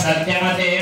सत्यमते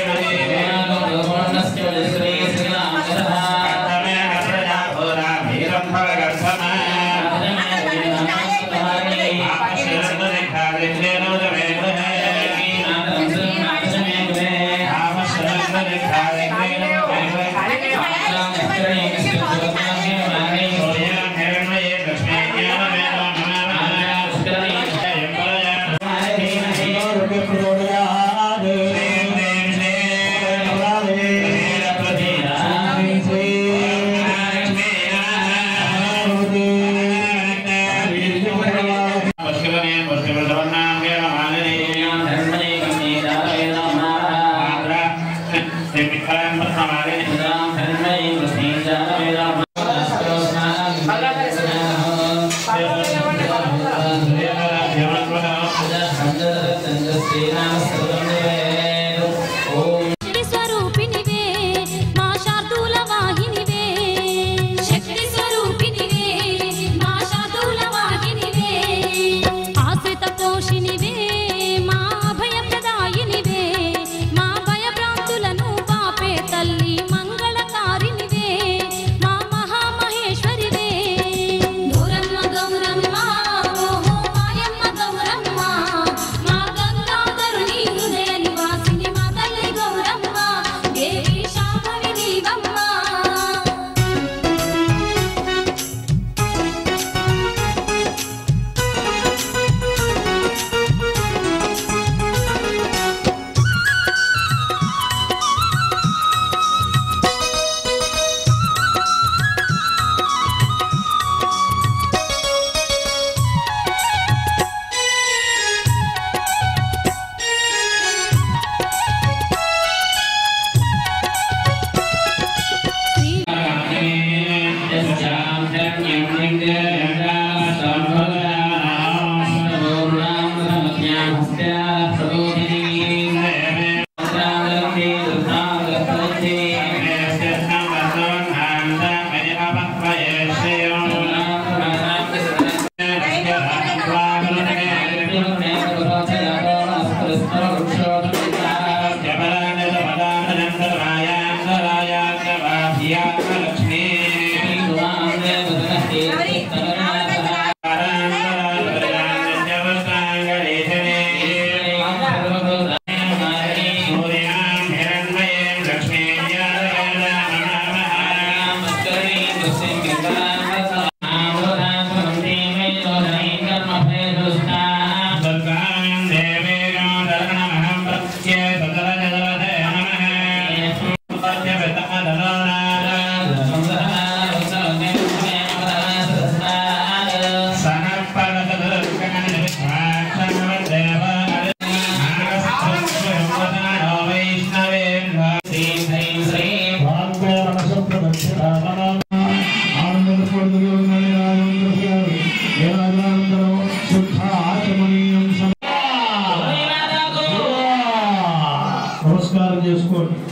నమస్కారం చేసుకోండి.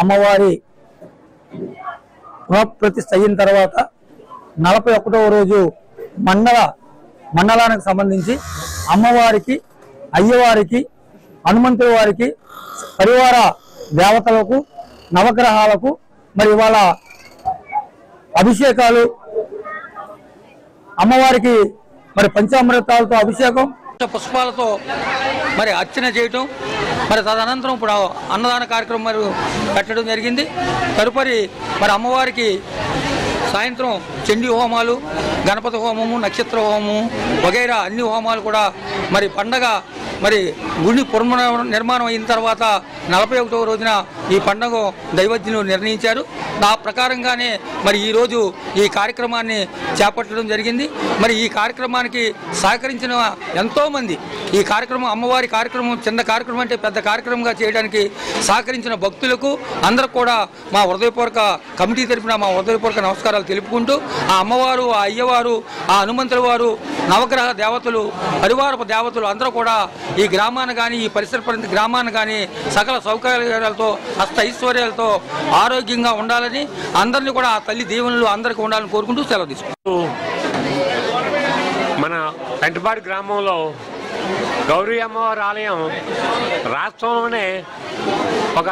అమ్మవారి పునఃప్రతిష్ఠ అయిన తర్వాత 41వ రోజు మండలానికి సంబంధించి అమ్మవారికి, అయ్యవారికి, హనుమంతుడి వారికి, పరివార దేవతలకు, నవగ్రహాలకు మరి ఇవాళ అభిషేకాలు, అమ్మవారికి మరి పంచామృతాలతో అభిషేకం, పుష్పాలతో మరి అర్చన చేయటం, మరి తదనంతరం ఇప్పుడు అన్నదాన కార్యక్రమం మరి పెట్టడం జరిగింది. తదుపరి మరి అమ్మవారికి సాయంత్రం చండీ హోమాలు, గణపతి హోమము, నక్షత్ర హోమము వగైరా అన్ని హోమాలు కూడా మరి పండగ మరి గుడి నిర్మాణం అయిన తర్వాత 41వ రోజున ఈ పండుగ దైవజ్ఞులు నిర్ణయించారు. ఆ ప్రకారంగానే మరి ఈరోజు ఈ కార్యక్రమాన్ని చేపట్టడం జరిగింది. మరి ఈ కార్యక్రమానికి సహకరించిన ఎంతోమంది, ఈ కార్యక్రమం అమ్మవారి కార్యక్రమం చిన్న కార్యక్రమం అంటే పెద్ద కార్యక్రమంగా చేయడానికి సహకరించిన భక్తులకు అందరూ కూడా మా హృదయపూర్వక కమిటీ తరఫున మా హృదయపూర్వక నమస్కారాలు తెలుపుకుంటూ, ఆ అమ్మవారు, ఆ అయ్యవారు, ఆ హనుమంతుల వారు, నవగ్రహ దేవతలు, పరివారపు దేవతలు అందరూ కూడా ఈ గ్రామాన్ని కానీ ఈ పరిసర ప్రాంత గ్రామాన్ని కానీ సకల సౌకర్యాలతో హస్త ఐశ్వర్యాలతో ఆరోగ్యంగా ఉండాలని అందరినీ కూడా ఆ తల్లి దీవెనలు అందరికీ ఉండాలని కోరుకుంటూ సెలవు తీసుకుంటాం. మన పెంటపాడు గ్రామంలో గౌరీ అమ్మవారి ఆలయం రాష్ట్రంలోనే ఒక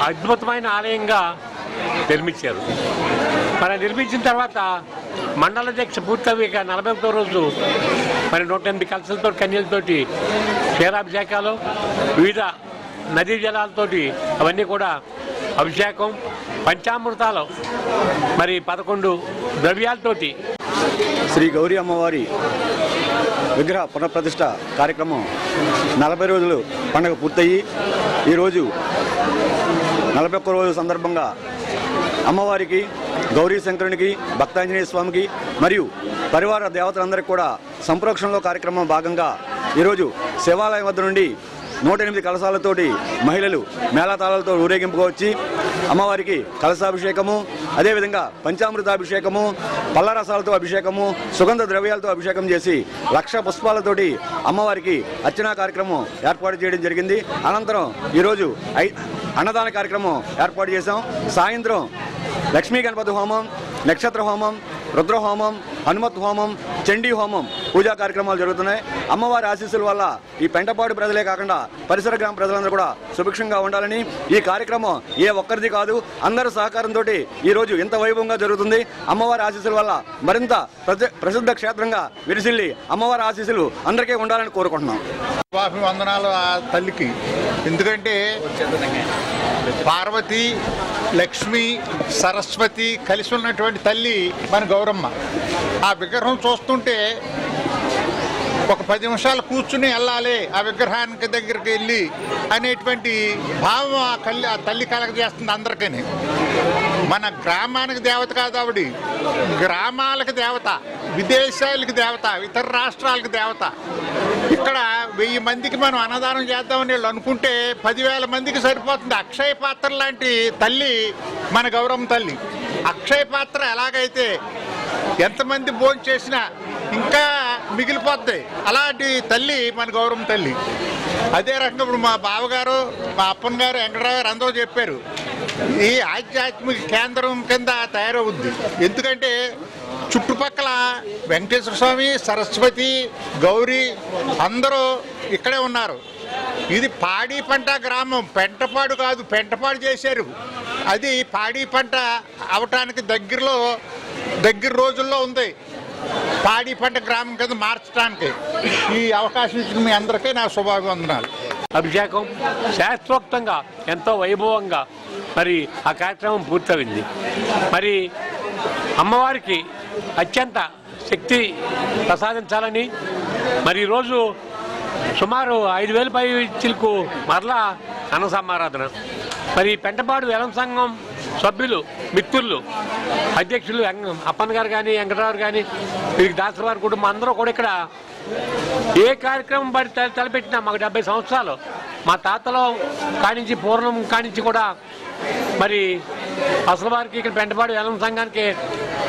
అద్భుతమైన ఆలయంగా నిర్మించారు. మరి నిర్మించిన తర్వాత మండల దీక్ష పూర్తయ్యాక 41వ రోజు మరి 108 కలసలతో కన్యలతోటి క్షీరాభిషేకాలు, వివిధ నదీ జలాలతోటి అవన్నీ కూడా అభిషేకం, పంచామృతాలు మరి 11 ద్రవ్యాలతోటి శ్రీ గౌరీ అమ్మవారి విగ్రహ పునఃప్రతిష్ఠ కార్యక్రమం 40 రోజులు పండుగ పూర్తయి ఈరోజు 41వ రోజు సందర్భంగా అమ్మవారికి, గౌరీ శంకరునికి, భక్తాంజనేయ స్వామికి మరియు పరివార దేవతలందరికీ కూడా సంప్రోక్షణలో కార్యక్రమం భాగంగా ఈరోజు శివాలయం వద్ద నుండి 108 కలశాలతోటి మహిళలు మేళతాళాలతో ఊరేగింపుగా వచ్చి అమ్మవారికి కలశాభిషేకము, అదేవిధంగా పంచామృతాభిషేకము, పళ్ళరసాలతో అభిషేకము, సుగంధ ద్రవ్యాలతో అభిషేకం చేసి 1,00,000 పుష్పాలతోటి అమ్మవారికి అర్చనా కార్యక్రమం ఏర్పాటు చేయడం జరిగింది. అనంతరం ఈరోజు అన్నదాన కార్యక్రమం ఏర్పాటు చేశాం. సాయంత్రం లక్ష్మీ గణపతి హోమం, నక్షత్ర హోమం, రుద్రహోమం, హనుమత్ హోమం, చండీ హోమం పూజా కార్యక్రమాలు జరుగుతున్నాయి. అమ్మవారి ఆశీస్సుల వల్ల ఈ పెంటపాడు ప్రజలే కాకుండా పరిసర గ్రామ ప్రజలందరూ కూడా సుభిక్షంగా ఉండాలని, ఈ కార్యక్రమం ఏ ఒక్కరిది కాదు అందరి సహకారంతో ఈరోజు ఇంత వైభవంగా జరుగుతుంది. అమ్మవారి ఆశీస్సుల వల్ల మరింత ప్రసిద్ధ క్షేత్రంగా విరిసిల్లి అమ్మవారి ఆశీస్సులు అందరికీ ఉండాలని కోరుకుంటున్నాం. వందనాలు ఆ తల్లికి. ఎందుకంటే పార్వతి, లక్ష్మి, సరస్వతి కలిసి ఉన్నటువంటి తల్లి మన గౌరమ్మ. ఆ విగ్రహం చూస్తుంటే ఒక 10 నిమిషాలు కూర్చుని వెళ్ళాలి ఆ విగ్రహానికి దగ్గరికి వెళ్ళి అనేటువంటి భావం ఆ తల్లి కలగజేస్తుంది అందరికీ. మన గ్రామానికి దేవత కాదు ఆవిడ, గ్రామాలకు దేవత, విదేశాలకు దేవత, ఇతర రాష్ట్రాలకు దేవత. ఇక్కడ 1000 మందికి మనం అన్నదానం చేద్దామని వీళ్ళు అనుకుంటే 10,000 మందికి సరిపోతుంది. అక్షయ పాత్ర లాంటి తల్లి మన గౌరమ్మ తల్లి. అక్షయ పాత్ర ఎలాగైతే ఎంతమంది భోజనం చేసినా ఇంకా మిగిలిపోద్ది, అలాంటి తల్లి మన గౌరమ్మ తల్లి. అదే రకంగా ఇప్పుడు మా బావగారు, మా అప్పన్ గారు, వెంకటరావు గారు అందరూ చెప్పారు, ఈ ఆధ్యాత్మిక కేంద్రం కింద తయారవుద్ది. ఎందుకంటే చుట్టుపక్కల వెంకటేశ్వర స్వామి, సరస్వతి, గౌరీ అందరూ ఇక్కడే ఉన్నారు. ఇది పాడి పంట గ్రామం, పెంటపాడు కాదు, పెంటపాడు చేశారు. అది పాడి పంట అవటానికి దగ్గర రోజుల్లో ఉంది. పాడి పంట గ్రామం కింద మార్చడానికి ఈ అవకాశం ఇచ్చిన మీ అందరికీ నా శుభాభివందనాలు. అభిషేకం శాస్త్రోక్తంగా ఎంతో వైభవంగా మరి ఆ కార్యక్రమం పూర్తయింది. మరి అమ్మవారికి అత్యంత శక్తి ప్రసాదించాలని మరి ఈరోజు సుమారు 5,000 పై చిలుకు మరలా అన్న సమారాధన. మరి పెంటపాడు వేలం సంఘం సభ్యులు, మిత్రులు, అధ్యక్షులు అప్పన్ గారు కానీ, వెంకటరావు కానీ, వీరికి దాసవారి కుటుంబం అందరూ కూడా ఇక్కడ ఏ కార్యక్రమం పడి తలపెట్టినా మాకు 70 సంవత్సరాలు మా తాతలో కానించి పూర్వం కానించి కూడా మరి అసలు వారికి ఇక్కడ పెంటపాడు వేలం సంఘానికి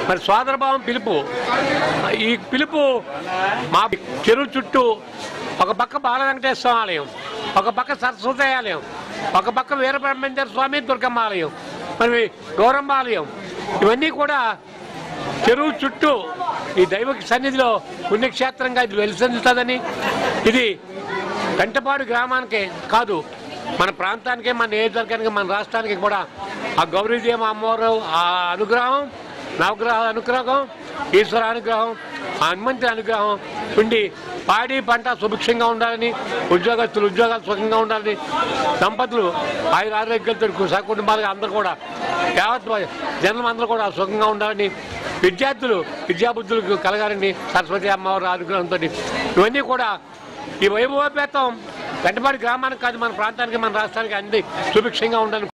మరి సోదరభావం పిలుపు. ఈ పిలుపు మా చెరువు చుట్టూ ఒక పక్క బాల వెంకటేశ్వర ఆలయం, ఒక పక్క సరస్వతి ఆలయం, ఒక పక్క వీరబ్రహ్మేంద్ర స్వామి దుర్గమ్మ ఆలయం, మరి గౌరమ్మ ఆలయం, ఇవన్నీ కూడా చెరువు చుట్టూ ఈ దైవ సన్నిధిలో పుణ్యక్షేత్రంగా ఇది వెలిసెందుతుందని, ఇది పెంటపాడు గ్రామానికే కాదు మన ప్రాంతానికి, మన నియోజకవర్గానికి, మన రాష్ట్రానికి కూడా ఆ గౌరీదేవి అమ్మవారు ఆ అనుగ్రహం, నవగ్రహ అనుగ్రహం, ఈశ్వర అనుగ్రహం, ఆ హనుమంతుడి అనుగ్రహం ఉండి పాడి పంట సుభిక్షంగా ఉండాలని, ఉద్యోగస్తులు ఉద్యోగాలు సుఖంగా ఉండాలని, దంపతులు ఆరోగ్యాలతో సకుటుంబాలుగా అందరూ కూడా యావత్ జనం అందరూ కూడా సుఖంగా ఉండాలని, విద్యార్థులు విద్యాబుద్ధులకు కలగాలని సరస్వతి అమ్మవారి అనుగ్రహంతో ఇవన్నీ కూడా ఈ వైభవోపేతం వెంటపాటి గ్రామానికి కాదు, మన ప్రాంతానికి మన రాష్ట్రానికి అన్ని సుభిక్షంగా ఉండాలని